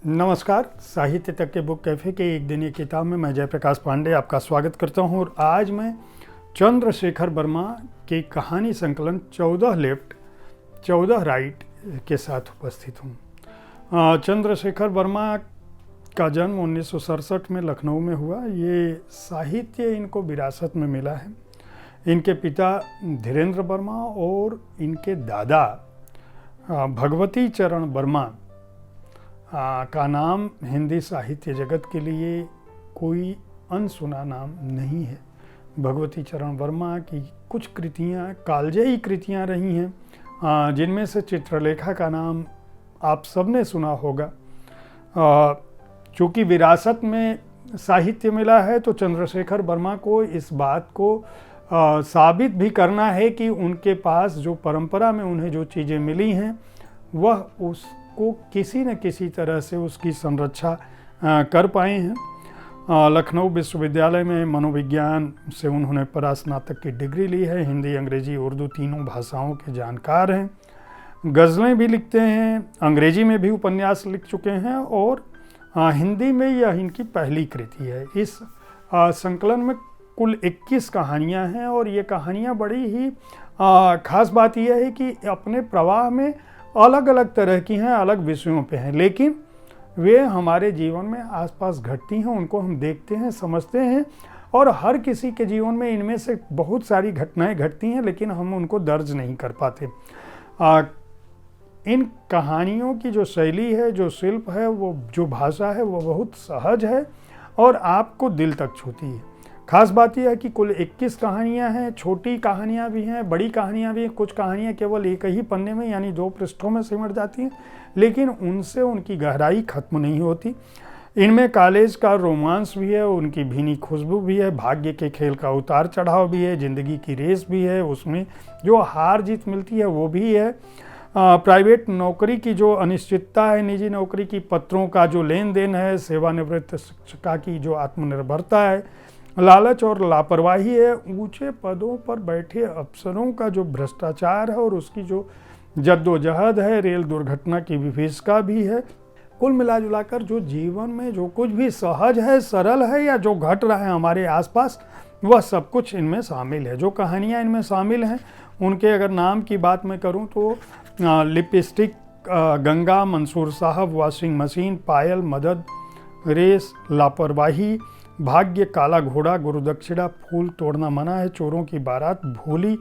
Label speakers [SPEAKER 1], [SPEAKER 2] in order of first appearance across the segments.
[SPEAKER 1] नमस्कार। साहित्य तक के बुक कैफ़े के एक दिन एक किताब में मैं जयप्रकाश पांडे आपका स्वागत करता हूं और आज मैं चंद्रशेखर वर्मा की कहानी संकलन 14 लेफ्ट 14 राइट के साथ उपस्थित हूं। चंद्रशेखर वर्मा का जन्म 1967 में लखनऊ में हुआ। ये साहित्य इनको विरासत में मिला है। इनके पिता धीरेन्द्र वर्मा और इनके दादा भगवती चरण वर्मा का नाम हिंदी साहित्य जगत के लिए कोई अनसुना नाम नहीं है। भगवती चरण वर्मा की कुछ कृतियाँ कालजयी कृतियाँ रही हैं, जिनमें से चित्रलेखा का नाम आप सबने सुना होगा। चूँकि विरासत में साहित्य मिला है तो चंद्रशेखर वर्मा को इस बात को साबित भी करना है कि उनके पास जो परंपरा में उन्हें जो चीज़ें मिली हैं वह उसको किसी न किसी तरह से उसकी संरक्षा कर पाए हैं। लखनऊ विश्वविद्यालय में मनोविज्ञान से उन्होंने परास्नातक की डिग्री ली है। हिंदी, अंग्रेजी, उर्दू तीनों भाषाओं के जानकार हैं। गज़लें भी लिखते हैं, अंग्रेजी में भी उपन्यास लिख चुके हैं और हिंदी में यह इनकी पहली कृति है। इस संकलन में कुल 21 कहानियाँ हैं और ये कहानियाँ बड़ी ही ख़ास बात यह है कि अपने प्रवाह में अलग अलग तरह की हैं, अलग विषयों पे हैं, लेकिन वे हमारे जीवन में आसपास घटती हैं, उनको हम देखते हैं, समझते हैं और हर किसी के जीवन में इनमें से बहुत सारी घटनाएं घटती हैं, लेकिन हम उनको दर्ज नहीं कर पाते। इन कहानियों की जो शैली है, जो शिल्प है, वो जो भाषा है, वो बहुत सहज है और आपको दिल तक छूती है। खास बात यह है कि कुल 21 कहानियाँ हैं। छोटी कहानियाँ भी हैं, बड़ी कहानियाँ भी हैं। कुछ कहानियाँ केवल एक ही पन्ने में यानी 2 पृष्ठों में सिमट जाती हैं, लेकिन उनसे उनकी गहराई खत्म नहीं होती। इनमें कॉलेज का रोमांस भी है, उनकी भीनी खुशबू भी है, भाग्य के खेल का उतार चढ़ाव भी है, ज़िंदगी की रेस भी है, उसमें जो हार जीत मिलती है वो भी है। प्राइवेट नौकरी की जो अनिश्चितता है, निजी नौकरी की पत्रों का जो लेन देन है, सेवानिवृत्त शिक्षिका की जो आत्मनिर्भरता है, लालच और लापरवाही है, ऊंचे पदों पर बैठे अफसरों का जो भ्रष्टाचार है और उसकी जो जद्दोजहद है, रेल दुर्घटना की विभीषिका भी है। कुल मिलाजुलाकर जो जीवन में जो कुछ भी सहज है, सरल है या जो घट रहा है हमारे आसपास, वह सब कुछ इनमें शामिल है। जो कहानियाँ इनमें शामिल हैं उनके अगर नाम की बात मैं करूँ तो लिपस्टिक, गंगा, मंसूर साहब, वॉशिंग मशीन, पायल, मदद, रेस, लापरवाही, भाग्य, काला घोड़ा, गुरुदक्षिणा, फूल तोड़ना मना है, चोरों की बारात, भोली,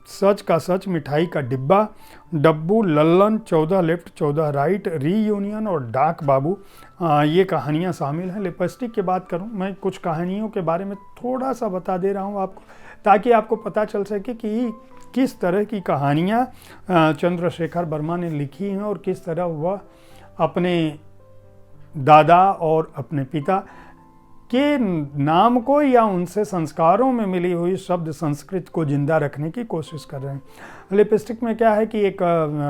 [SPEAKER 1] सच का सच, मिठाई का डिब्बा, डब्बू, लल्लन, 14 लेफ्ट 14 राइट, रीयूनियन और डाक बाबू, ये कहानियाँ शामिल हैं। लिपस्टिक की बात करूँ, मैं कुछ कहानियों के बारे में थोड़ा सा बता दे रहा हूँ आपको, ताकि आपको पता चल सके कि किस तरह की कहानियाँ चंद्रशेखर वर्मा ने लिखी हैं और किस तरह वह अपने दादा और अपने पिता के नाम को या उनसे संस्कारों में मिली हुई शब्द संस्कृत को जिंदा रखने की कोशिश कर रहे हैं। लिपस्टिक में क्या है कि एक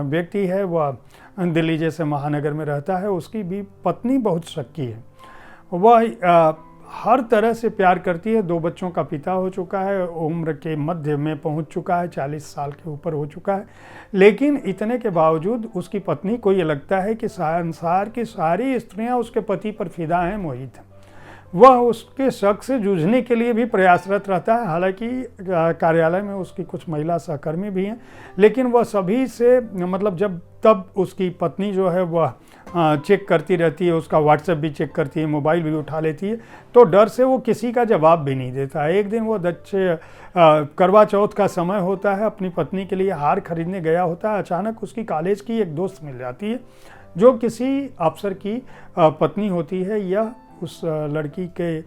[SPEAKER 1] व्यक्ति है, वह दिल्ली जैसे महानगर में रहता है, उसकी भी पत्नी बहुत शक्की है। वह हर तरह से प्यार करती है। 2 बच्चों का पिता हो चुका है, उम्र के मध्य में पहुंच चुका है, 40 साल के ऊपर हो चुका है, लेकिन इतने के बावजूद उसकी पत्नी को ये लगता है कि संसार की सारी स्त्रियां उसके पति पर फिदा हैं, मोहित हैं। वह उसके शक से जूझने के लिए भी प्रयासरत रहता है। हालांकि कार्यालय में उसकी कुछ महिला सहकर्मी भी हैं, लेकिन वह सभी से मतलब जब तब उसकी पत्नी जो है वह चेक करती रहती है, उसका व्हाट्सएप भी चेक करती है, मोबाइल भी उठा लेती है, तो डर से वो किसी का जवाब भी नहीं देता है। एक दिन वो करवा चौथ का समय होता है, अपनी पत्नी के लिए हार खरीदने गया होता है। अचानक उसकी कॉलेज की एक दोस्त मिल जाती है जो किसी अफसर की पत्नी होती है। यह उस लड़की के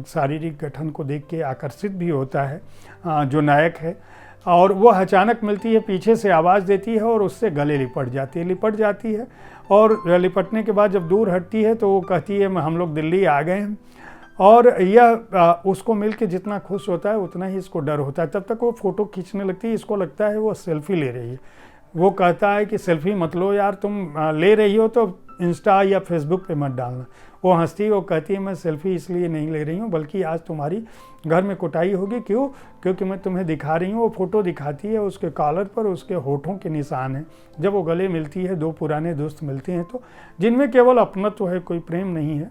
[SPEAKER 1] शारीरिक गठन को देख के आकर्षित भी होता है, जो नायक है, और वह अचानक मिलती है, पीछे से आवाज़ देती है और उससे गले लिपट जाती है और लिपटने के बाद जब दूर हटती है तो वो कहती है हम लोग दिल्ली आ गए हैं। और यह उसको मिल के जितना खुश होता है उतना ही इसको डर होता है। तब तक वो फ़ोटो खींचने लगती है, इसको लगता है वो सेल्फी ले रही है। वो कहता है कि सेल्फी मत लो यार, तुम ले रही हो तो इंस्टा या फेसबुक पे मत डालना। वो हंसती है, वो कहती है मैं सेल्फी इसलिए नहीं ले रही हूँ बल्कि आज तुम्हारी घर में कुटाई होगी। क्यों? क्योंकि मैं तुम्हें दिखा रही हूँ। वो फ़ोटो दिखाती है, उसके कॉलर पर उसके होठों के निशान हैं। जब वो गले मिलती है, दो पुराने दोस्त मिलते हैं तो जिनमें केवल अपनत्व है, कोई प्रेम नहीं है,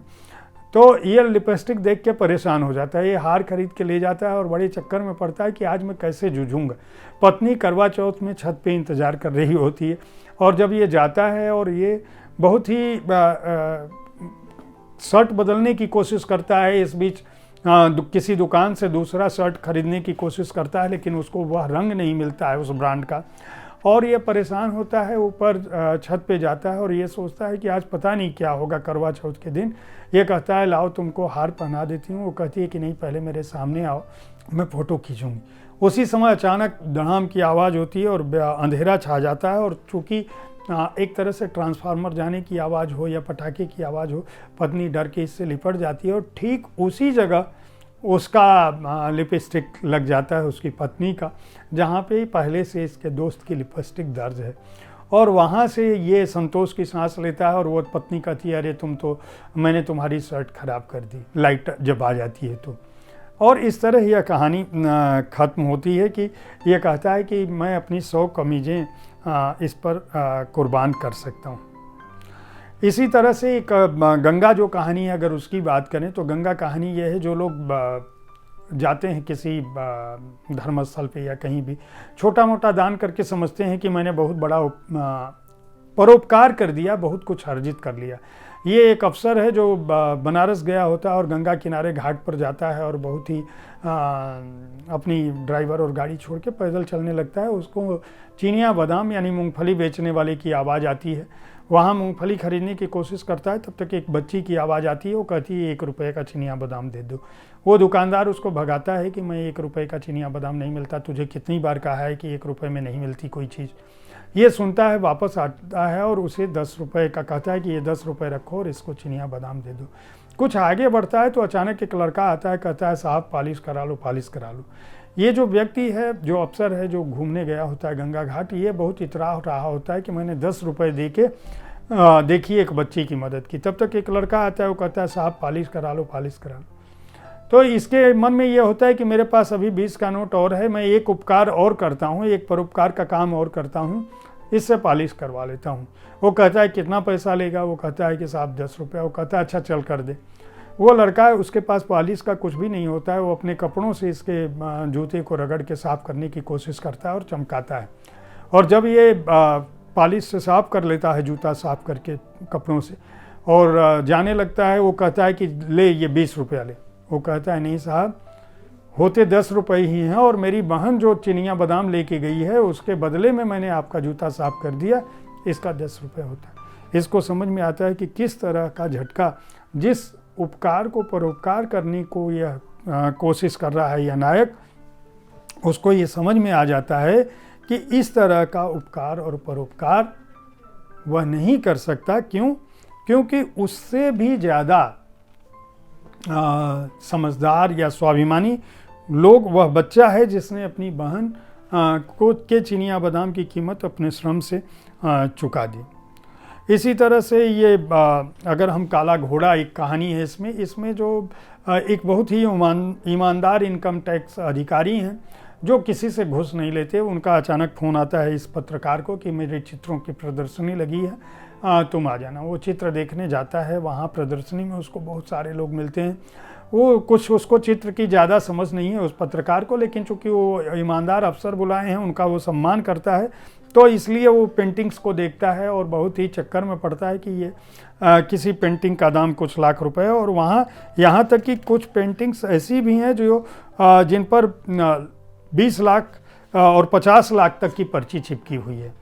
[SPEAKER 1] तो ये लिपस्टिक देख के परेशान हो जाता है। ये हार खरीद के ले जाता है और बड़े चक्कर में पड़ता है कि आज मैं कैसे जूझूंगा। पत्नी करवा चौथ में छत पे इंतज़ार कर रही होती है और जब ये जाता है और ये बहुत ही शर्ट बदलने की कोशिश करता है, इस बीच किसी दुकान से दूसरा शर्ट खरीदने की कोशिश करता है, लेकिन उसको वह रंग नहीं मिलता है उस ब्रांड का और ये परेशान होता है। ऊपर छत पे जाता है और ये सोचता है कि आज पता नहीं क्या होगा करवा चौथ के दिन। ये कहता है लाओ तुमको हार पहना देती हूँ। वो कहती है कि नहीं, पहले मेरे सामने आओ, मैं फ़ोटो खींचूंगी। उसी समय अचानक धड़ाम की आवाज़ होती है और अंधेरा छा जाता है और चूँकि एक तरह से ट्रांसफार्मर जाने की आवाज़ हो या पटाखे की आवाज़ हो, पत्नी डर के इससे लिपट जाती है और ठीक उसी जगह उसका लिपस्टिक लग जाता है, उसकी पत्नी का, जहाँ पे पहले से इसके दोस्त की लिपस्टिक दर्ज है। और वहाँ से ये संतोष की सांस लेता है और वो पत्नी कहती है अरे मैंने तुम्हारी शर्ट ख़राब कर दी, लाइट जब आ जाती है तो। और इस तरह यह कहानी ख़त्म होती है कि ये कहता है कि मैं अपनी 100 कमीज़ें इस पर कुर्बान कर सकता हूँ। इसी तरह से एक गंगा जो कहानी है, अगर उसकी बात करें तो गंगा कहानी ये है, जो लोग जाते हैं किसी धर्मस्थल पे या कहीं भी, छोटा मोटा दान करके समझते हैं कि मैंने बहुत बड़ा परोपकार कर दिया, बहुत कुछ अर्जित कर लिया। ये एक अफसर है जो बनारस गया होता है और गंगा किनारे घाट पर जाता है और बहुत ही अपनी ड्राइवर और गाड़ी छोड़ के पैदल चलने लगता है। उसको चिनिया बादाम यानी मूंगफली बेचने वाले की आवाज़ आती है। वहाँ मूंगफली खरीदने की कोशिश करता है, तब तक एक बच्ची की आवाज़ आती है। वो कहती है 1 रुपये का चिनिया बादाम दे दो। वो दुकानदार उसको भगाता है कि मैं 1 रुपये का चिनिया बादाम नहीं मिलता, तुझे कितनी बार कहा है कि 1 रुपये में नहीं मिलती कोई चीज़। ये सुनता है, वापस आता है और उसे 10 रुपये का कहता है कि ये 10 रुपये रखो और इसको चिनिया बादाम दे दो। कुछ आगे बढ़ता है तो अचानक एक लड़का आता है, कहता है साहब पालिश करा लो, पालिश करा लो। ये जो व्यक्ति है, जो अफसर है, जो घूमने गया होता है गंगा घाट, ये बहुत इतरा रहा होता है कि मैंने 10 रुपये दे के देखिए एक बच्ची की मदद की। तब तक एक लड़का आता है, वो कहता है साहब पालिश करा लो, पालिश करा लो। तो इसके मन में ये होता है कि मेरे पास अभी 20 का नोट और है, मैं एक उपकार और करता हूँ, एक परोपकार का काम और करता हूँ, इससे पालिश करवा लेता हूँ। वो कहता है कितना पैसा लेगा? वो कहता है कि साहब 10 रुपये। वो कहता है अच्छा चल कर दे। वो लड़का है, उसके पास पालिश का कुछ भी नहीं होता है। वो अपने कपड़ों से इसके जूते को रगड़ के साफ़ करने की कोशिश करता है और चमकाता है। और जब ये पालिश से साफ़ कर लेता है, जूता साफ़ करके कपड़ों से, और जाने लगता है, वो कहता है कि ले ये 20 रुपया ले। वो कहता है नहीं साहब, होते 10 रुपये ही हैं और मेरी बहन जो चिनिया बादाम लेके गई है उसके बदले में मैंने आपका जूता साफ़ कर दिया, इसका 10 रुपये होता है। इसको समझ में आता है कि किस तरह का झटका, जिस उपकार को परोपकार करने को यह कोशिश कर रहा है यह नायक, उसको ये समझ में आ जाता है कि इस तरह का उपकार और परोपकार वह नहीं कर सकता। क्यों? क्योंकि उससे भी ज़्यादा समझदार या स्वाभिमानी लोग वह बच्चा है जिसने अपनी बहन को के चिनिया बादाम की कीमत अपने श्रम से चुका दी। इसी तरह से ये अगर हम काला घोड़ा एक कहानी है, इसमें जो एक बहुत ही ईमानदार इनकम टैक्स अधिकारी हैं जो किसी से घूस नहीं लेते। उनका अचानक फ़ोन आता है इस पत्रकार को कि मेरे चित्रों की प्रदर्शनी लगी है, तुम आ जाना। वो चित्र देखने जाता है। वहाँ प्रदर्शनी में उसको बहुत सारे लोग मिलते हैं। वो कुछ उसको चित्र की ज़्यादा समझ नहीं है उस पत्रकार को, लेकिन चूँकि वो ईमानदार अफसर बुलाए हैं, उनका वो सम्मान करता है, तो इसलिए वो पेंटिंग्स को देखता है और बहुत ही चक्कर में पड़ता है कि ये किसी पेंटिंग का दाम कुछ लाख रुपए है। और वहाँ यहाँ तक कि कुछ पेंटिंग्स ऐसी भी हैं जो जिन पर 20 लाख और 50 लाख तक की पर्ची चिपकी हुई है।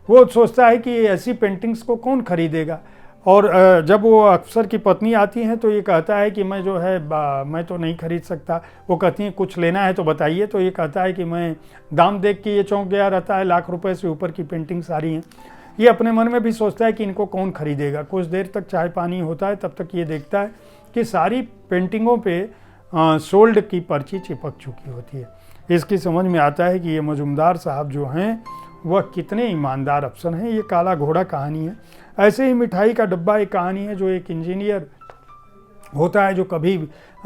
[SPEAKER 1] वो सोचता है कि ऐसी पेंटिंग्स को कौन खरीदेगा। और जब वो अफसर की पत्नी आती हैं तो ये कहता है कि मैं जो है मैं तो नहीं खरीद सकता। वो कहती हैं कुछ लेना है तो बताइए। तो ये कहता है कि मैं दाम देख के ये चौंक गया रहता है, लाख रुपए से ऊपर की पेंटिंग्स आ रही हैं। ये अपने मन में भी सोचता है कि इनको कौन खरीदेगा। कुछ देर तक चाय पानी होता है, तब तक ये देखता है कि सारी पेंटिंगों पे सोल्ड की पर्ची चिपक चुकी होती है। इसकी समझ में आता है कि ये मजुमदार साहब जो हैं वह कितने ईमानदार अफसर हैं। ये काला घोड़ा कहानी है। ऐसे ही मिठाई का डब्बा एक कहानी है, जो एक इंजीनियर होता है जो कभी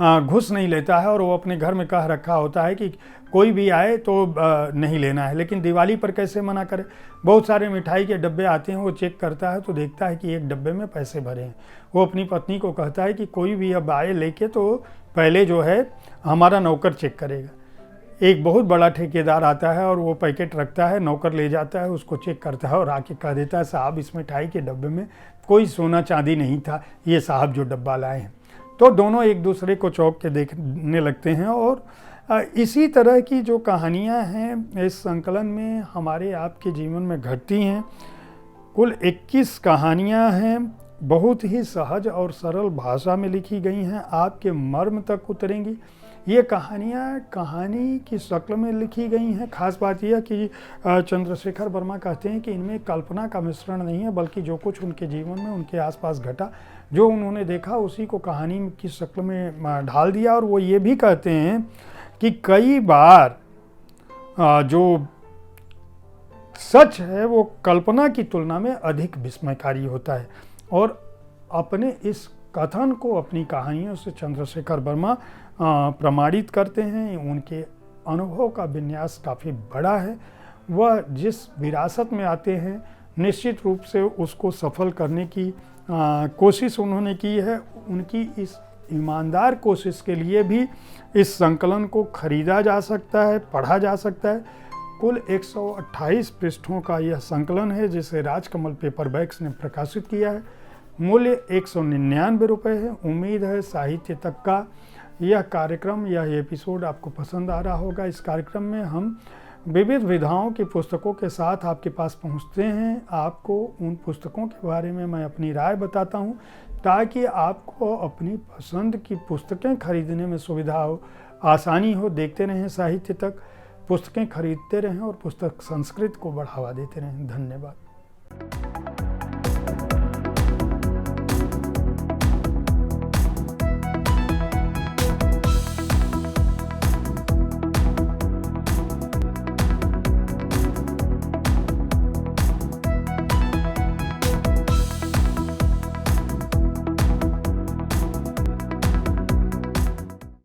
[SPEAKER 1] घुस नहीं लेता है और वो अपने घर में कह रखा होता है कि कोई भी आए तो नहीं लेना है, लेकिन दिवाली पर कैसे मना करे। बहुत सारे मिठाई के डब्बे आते हैं, वो चेक करता है तो देखता है कि एक डब्बे में पैसे भरे हैं। वो अपनी पत्नी को कहता है कि कोई भी अब आए लेके तो पहले जो है हमारा नौकर चेक करेगा। एक बहुत बड़ा ठेकेदार आता है और वो पैकेट रखता है, नौकर ले जाता है, उसको चेक करता है और आके कह देता है साहब इस मिठाई के डब्बे में कोई सोना चांदी नहीं था, ये साहब जो डब्बा लाए हैं। तो दोनों एक दूसरे को चौंक के देखने लगते हैं। और इसी तरह की जो कहानियाँ हैं इस संकलन में हमारे आपके जीवन में घटती हैं। कुल 21 कहानियाँ हैं, बहुत ही सहज और सरल भाषा में लिखी गई हैं, आपके मर्म तक उतरेंगी। ये कहानियाँ कहानी की शक्ल में लिखी गई हैं। खास बात यह कि चंद्रशेखर वर्मा कहते हैं कि इनमें कल्पना का मिश्रण नहीं है, बल्कि जो कुछ उनके जीवन में उनके आसपास घटा, जो उन्होंने देखा, उसी को कहानी की शक्ल में ढाल दिया। और वो ये भी कहते हैं कि कई बार जो सच है वो कल्पना की तुलना में अधिक विस्मयकारी होता है। और अपने इस कथन को अपनी कहानियों से चंद्रशेखर वर्मा प्रमाणित करते हैं। उनके अनुभव का विन्यास काफ़ी बड़ा है। वह जिस विरासत में आते हैं निश्चित रूप से उसको सफल करने की कोशिश उन्होंने की है। उनकी इस ईमानदार कोशिश के लिए भी इस संकलन को खरीदा जा सकता है, पढ़ा जा सकता है। कुल 128 पृष्ठों का यह संकलन है, जिसे राजकमल पेपरबैक्स ने प्रकाशित किया है। मूल्य 199 रुपये है। उम्मीद है साहित्य तक का यह कार्यक्रम, यह एपिसोड आपको पसंद आ रहा होगा। इस कार्यक्रम में हम विविध विधाओं की पुस्तकों के साथ आपके पास पहुंचते हैं। आपको उन पुस्तकों के बारे में मैं अपनी राय बताता हूं, ताकि आपको अपनी पसंद की पुस्तकें खरीदने में सुविधा हो, आसानी हो। देखते रहें साहित्य तक, पुस्तकें खरीदते रहें और पुस्तक संस्कृत को बढ़ावा देते रहें। धन्यवाद।